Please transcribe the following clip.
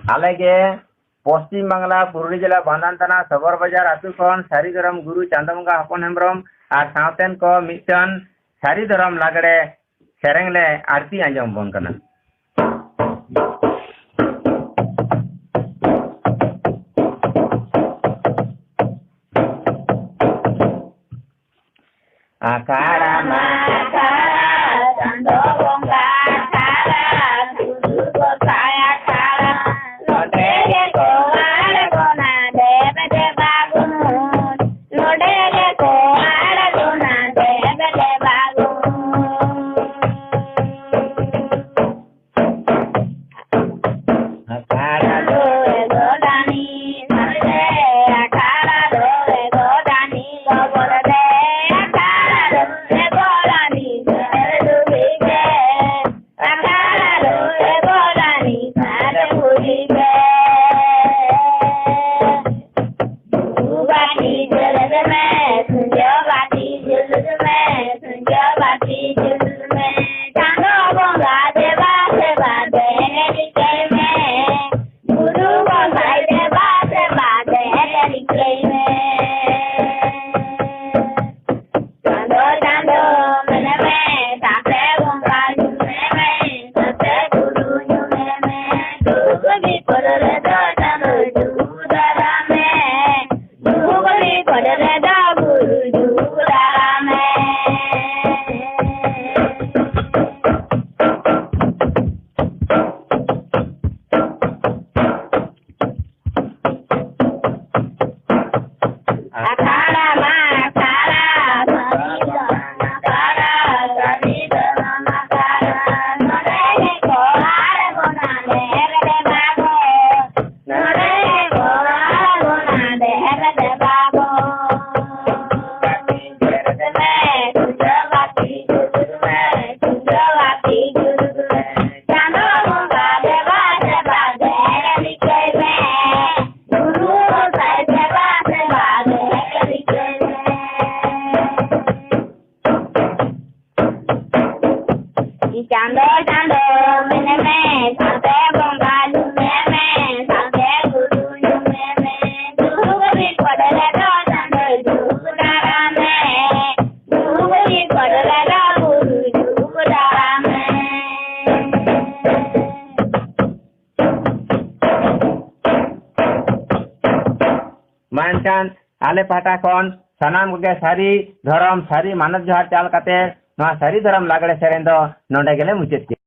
आले के पश्चिम बांगला पुरुलिया जिला बांधान थाना सबर बाजार आतु खन सारी धरम गुरु चांदमंगा हपन हेम्ब्रम और सावतेन को मिटन सारी धरम लागड़े सेरेंग ले आरती आंजम बन कना। आकारा मानचान आले पाटा खन सानाम के सारी धरम सारी मानव जहार चाल काते सारी धरम लागड़े सेरें दो नोंडे गेले मुचाद।